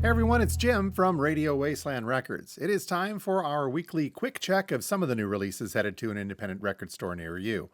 Hey everyone, it's Jim from Radio Wasteland Records. It is time for our weekly quick check of some of the new releases headed to an independent record store near you.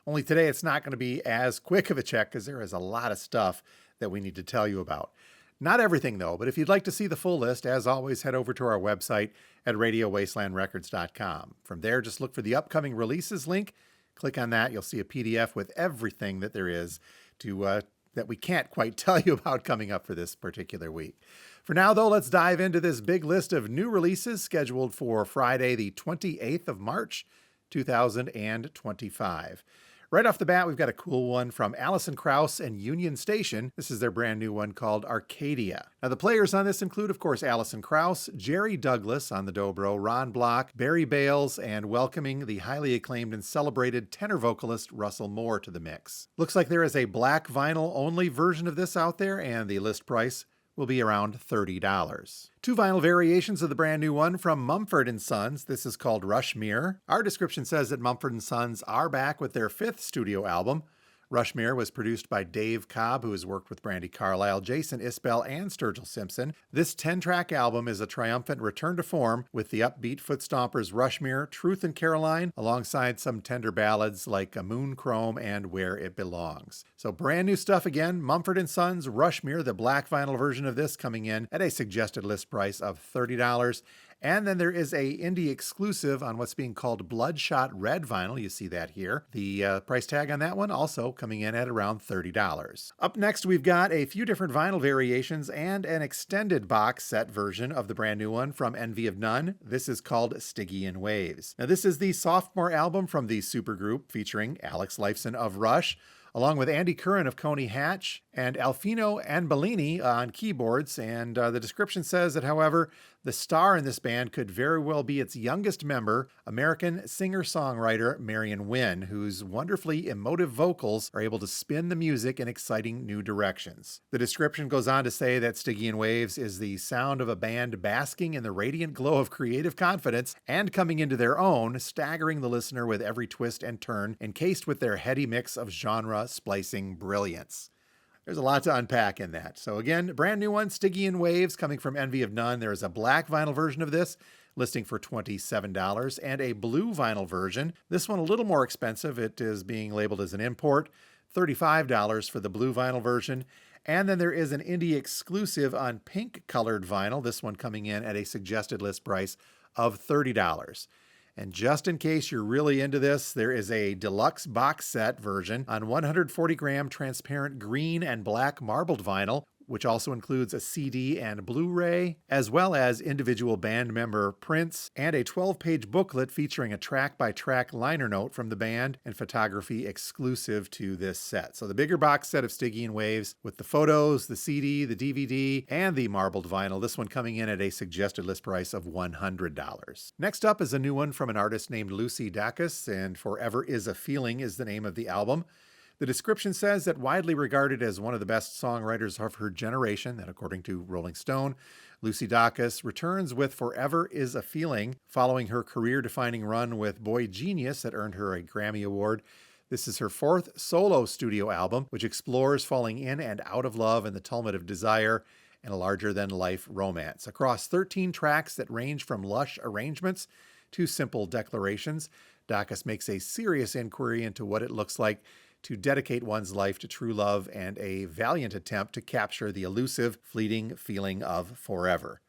Only today it's not going to be as quick of a check because there is a lot of stuff that we need to tell you about. Not everything though, but if you'd like to see the full list, as always, head over to our website at radiowastelandrecords.com. From there, just look for the upcoming releases link. Click on that. You'll see a PDF with everything that there is to that we can't quite tell you about coming up for this particular week. For now, though, let's dive into this big list of new releases scheduled for Friday, the 28th of March, 2025. Right off the bat, we've got a cool one from Allison Krauss and Union Station. This is their brand new one called Arcadia. Now, the players on this include, of course, Allison Krauss, Jerry Douglas on the dobro, Ron Block, Barry Bales, and welcoming the highly acclaimed and celebrated tenor vocalist Russell Moore to the mix. Looks like there is a black vinyl-only version of this out there, and the list price will be around $30. Two vinyl variations of the brand new one from Mumford & Sons. This is called Rushmere. Our description says that Mumford & Sons are back with their fifth studio album. Rushmere was produced by Dave Cobb, who has worked with Brandi Carlile, Jason Isbell, and Sturgill Simpson. This 10-track album is a triumphant return to form with the upbeat foot stompers Rushmere, Truth and Caroline, alongside some tender ballads like Moon Chrome and Where It Belongs. So brand new stuff again, Mumford & Sons, Rushmere, the black vinyl version of this coming in at a suggested list price of $30. And then there is a indie exclusive on what's being called Bloodshot Red vinyl. You see that here. The price tag on that one also coming in at around $30. Up next, we've got a few different vinyl variations and an extended box set version of the brand new one from Envy of None. This is called Stygian Waves. Now, this is the sophomore album from the supergroup featuring Alex Lifeson of Rush, along with Andy Curran of Coney Hatch and Alfino Anbellini on keyboards. And the description says that, however, the star in this band could very well be its youngest member, American singer-songwriter Marion Wynn, whose wonderfully emotive vocals are able to spin the music in exciting new directions. The description goes on to say that Stygian Waves is the sound of a band basking in the radiant glow of creative confidence and coming into their own, staggering the listener with every twist and turn, encased with their heady mix of genre splicing brilliance. There's a lot to unpack in that. So again, brand new one, Stygian Waves, coming from Envy of None. There is a black vinyl version of this, listing for $27, and a blue vinyl version. This one a little more expensive. It is being labeled as an import, $35 for the blue vinyl version. And then there is an indie exclusive on pink colored vinyl, this one coming in at a suggested list price of $30. And just in case you're really into this, there is a deluxe box set version on 140-gram transparent green and black marbled vinyl, which also includes a CD and Blu-ray, as well as individual band member prints and a 12-page booklet featuring a track-by-track liner note from the band and photography exclusive to this set. So the bigger box set of Stygian Waves with the photos, the CD, the DVD, and the marbled vinyl, this one coming in at a suggested list price of $100. Next up is a new one from an artist named Lucy Dacus, and Forever Is a Feeling is the name of the album. The description says that widely regarded as one of the best songwriters of her generation, that according to Rolling Stone, Lucy Dacus returns with Forever Is a Feeling, following her career-defining run with Boy Genius that earned her a Grammy Award. This is her fourth solo studio album, which explores falling in and out of love and the tumult of desire and a larger-than-life romance. Across 13 tracks that range from lush arrangements to simple declarations, Dacus makes a serious inquiry into what it looks like to dedicate one's life to true love and a valiant attempt to capture the elusive, fleeting feeling of forever.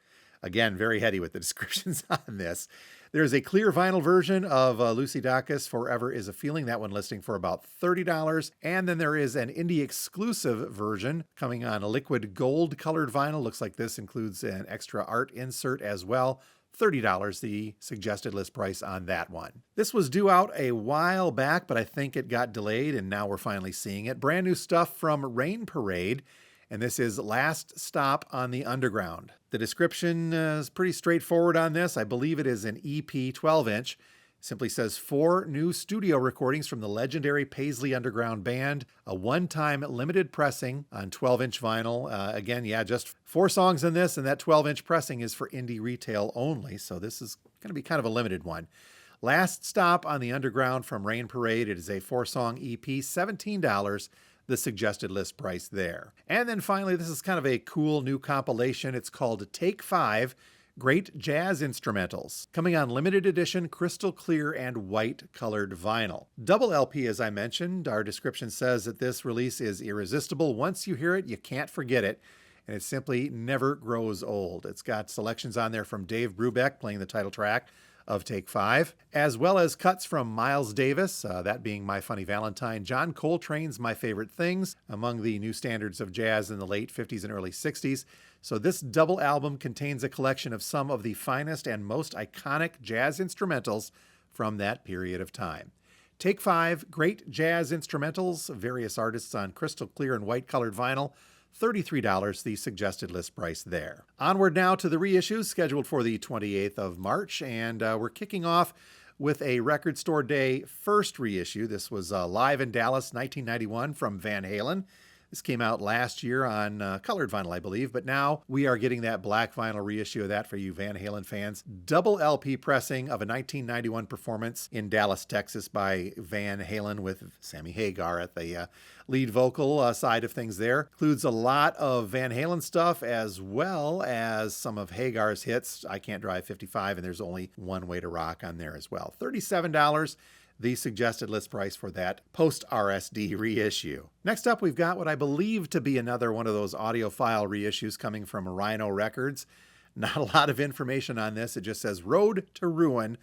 Again, very heady with the descriptions on this. There's a clear vinyl version of Lucy Dacus, Forever Is a Feeling, that one listing for about $30. And then there is an indie exclusive version coming on a liquid gold colored vinyl. Looks like this includes an extra art insert as well. $30, the suggested list price on that one. This was due out a while back, but I think it got delayed and now we're finally seeing it. Brand new stuff from Rain Parade, and this is Last Stop on the Underground. The description is pretty straightforward on this. I believe it is an EP 12-inch. Simply says 4 new studio recordings from the legendary Paisley Underground Band, a one-time limited pressing on 12-inch vinyl. Again, just 4 songs in this, and that 12-inch pressing is for indie retail only, so this is going to be kind of a limited one. Last Stop on the Underground from Rain Parade. It is a 4-song EP, $17. the suggested list price there. And then finally, this is kind of a cool new compilation. It's called Take 5 Great Jazz Instrumentals, coming on limited edition crystal clear and white colored vinyl. Double LP, as I mentioned. Our description says that this release is irresistible. Once you hear it, you can't forget it, and it simply never grows old. It's got selections on there from Dave Brubeck playing the title track of Take 5, as well as cuts from Miles Davis, that being My Funny Valentine, John Coltrane's My Favorite Things, among the new standards of jazz in the late 50s and early 60s. So this double album contains a collection of some of the finest and most iconic jazz instrumentals from that period of time. Take 5 Great Jazz Instrumentals, various artists on crystal clear and white colored vinyl, $33, the suggested list price there. Onward now to the reissues scheduled for the 28th of March, and we're kicking off with a Record Store Day first reissue. This was Live in Dallas 1991 from Van Halen. This came out last year on colored vinyl, I believe, but now we are getting that black vinyl reissue of that for you Van Halen fans. Double LP pressing of a 1991 performance in Dallas, Texas by Van Halen with Sammy Hagar at the lead vocal side of things there. Includes a lot of Van Halen stuff as well as some of Hagar's hits, I Can't Drive 55, and There's Only One Way to Rock on there as well. $37. The suggested list price for that post-RSD reissue. Next up, we've got what I believe to be another one of those audiophile reissues coming from Rhino Records. Not a lot of information on this. It just says Road to Ruin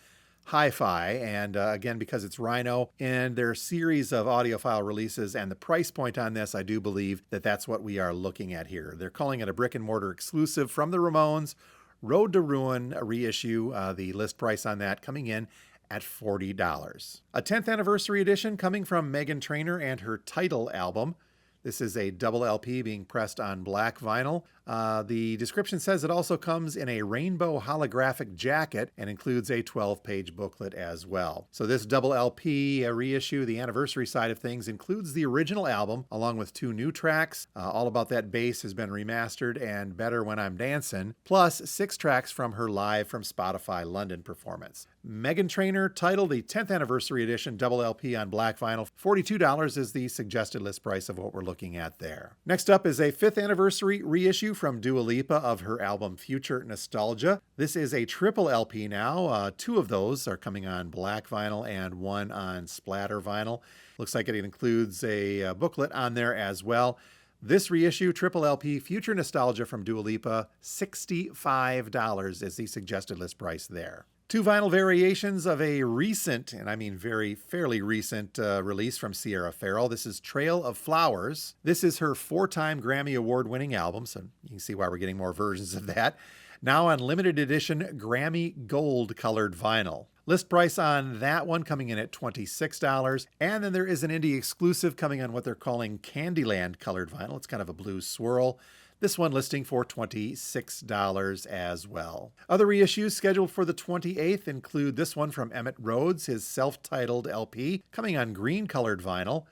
Hi-Fi, and again, because it's Rhino and their series of audiophile releases and the price point on this, I do believe that that's what we are looking at here. They're calling it a brick and mortar exclusive from the Ramones, Road to Ruin reissue. The list price on that coming in at $40. A 10th anniversary edition coming from Meghan Trainor and her Title album. This is a double LP being pressed on black vinyl. The description says it also comes in a rainbow holographic jacket and includes a 12-page booklet as well. So this double LP reissue, the anniversary side of things, includes the original album along with 2 new tracks. All About That Bass has been remastered and Better When I'm Dancin', plus 6 tracks from her Live from Spotify London performance. Meghan Trainor Title, the 10th anniversary edition double LP on black vinyl. $42 is the suggested list price of what we're looking at there. Next up is a 5th anniversary reissue from Dua Lipa of her album Future Nostalgia. This is a triple LP now. 2 of those are coming on black vinyl and 1 on splatter vinyl. Looks like it includes a booklet on there as well. This reissue, triple LP, Future Nostalgia from Dua Lipa, $65 is the suggested list price there. 2 vinyl variations of a recent, and I mean fairly recent, release from Sierra Farrell. This is Trail of Flowers. This is her 4-time Grammy Award-winning album, so you can see why we're getting more versions of that. Now on limited edition Grammy Gold colored vinyl. List price on that one coming in at $26. And then there is an indie exclusive coming on what they're calling Candyland colored vinyl. It's kind of a blue swirl. This one listing for $26 as well. Other reissues scheduled for the 28th include this one from Emmett Rhodes, his self-titled LP, coming on green colored vinyl.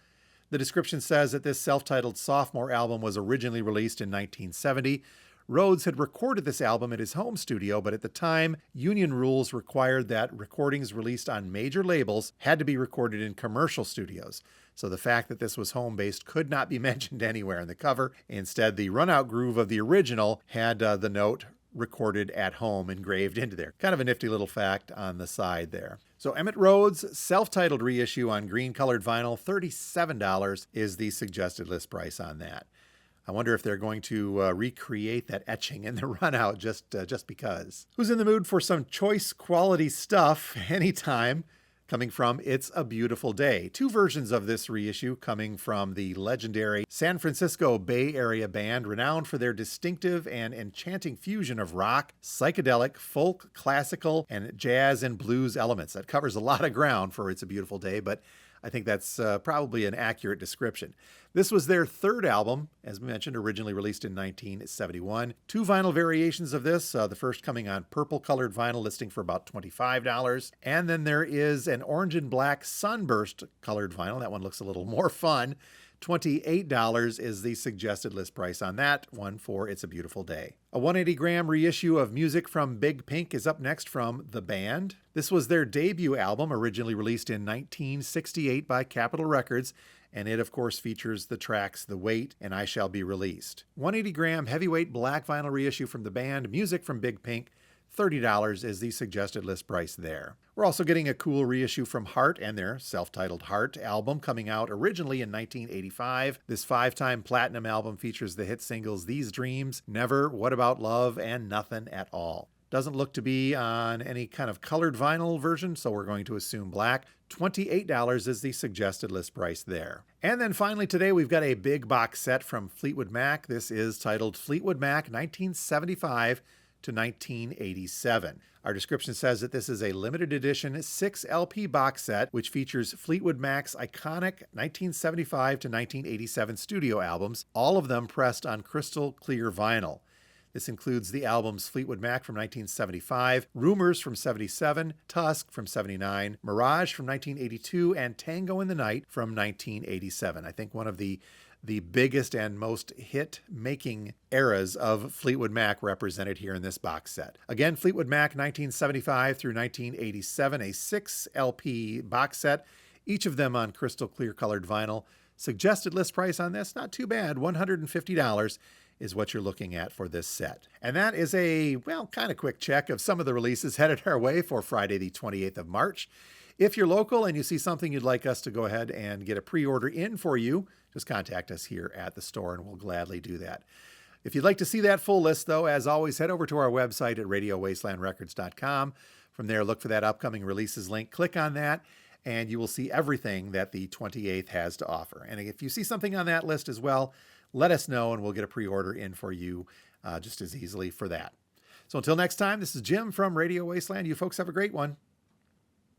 The description says that this self-titled sophomore album was originally released in 1970. Rhodes had recorded this album at his home studio, but at the time, union rules required that recordings released on major labels had to be recorded in commercial studios. So the fact that this was home-based could not be mentioned anywhere in the cover. Instead, the run-out groove of the original had the note recorded at home engraved into there. Kind of a nifty little fact on the side there. So Emmett Rhodes' self-titled reissue on green-colored vinyl, $37 is the suggested list price on that. I wonder if they're going to recreate that etching in the run-out just because. Who's in the mood for some choice quality stuff anytime? Coming from It's a Beautiful Day. 2 versions of this reissue coming from the legendary San Francisco Bay Area band, renowned for their distinctive and enchanting fusion of rock, psychedelic, folk, classical, and jazz and blues elements. That covers a lot of ground for It's a Beautiful Day, but I think that's probably an accurate description. This was their 3rd album, as we mentioned, originally released in 1971. 2 vinyl variations of this, the first coming on purple-colored vinyl, listing for about $25. And then there is an orange and black sunburst-colored vinyl. That one looks a little more fun. $28 is the suggested list price on that one for It's a Beautiful Day. A 180-gram reissue of music from Big Pink is up next from The Band. This was their debut album, originally released in 1968 by Capitol Records, and it of course features the tracks The Wait and I Shall Be Released. 180-gram heavyweight black vinyl reissue from the band, music from Big Pink. $30 is the suggested list price there. We're also getting a cool reissue from Heart and their self-titled Heart album, coming out originally in 1985. This 5-time platinum album features the hit singles These Dreams, Never, What About Love, and Nothing at All. Doesn't look to be on any kind of colored vinyl version, so we're going to assume black. $28 is the suggested list price there. And then finally today we've got a big box set from Fleetwood Mac. This is titled Fleetwood Mac 1975 to 1987. Our description says that this is a limited edition 6 LP box set which features Fleetwood Mac's iconic 1975 to 1987 studio albums, all of them pressed on crystal clear vinyl. This includes the albums Fleetwood Mac from 1975, Rumors from 77, Tusk from 79, Mirage from 1982, and Tango in the Night from 1987. I think one of the biggest and most hit-making eras of Fleetwood Mac represented here in this box set. Again, Fleetwood Mac 1975 through 1987, a 6 LP box set, each of them on crystal clear colored vinyl. Suggested list price on this, not too bad, $150 is what you're looking at for this set. And that is a, well, kind of quick check of some of the releases headed our way for Friday the 28th of March. If you're local and you see something you'd like us to go ahead and get a pre-order in for you, just contact us here at the store and we'll gladly do that. If you'd like to see that full list, though, as always, head over to our website at radiowastelandrecords.com. From there, look for that upcoming releases link, click on that, and you will see everything that the 28th has to offer. And if you see something on that list as well, let us know and we'll get a pre-order in for you just as easily for that. So until next time, this is Jim from Radio Wasteland. You folks have a great one.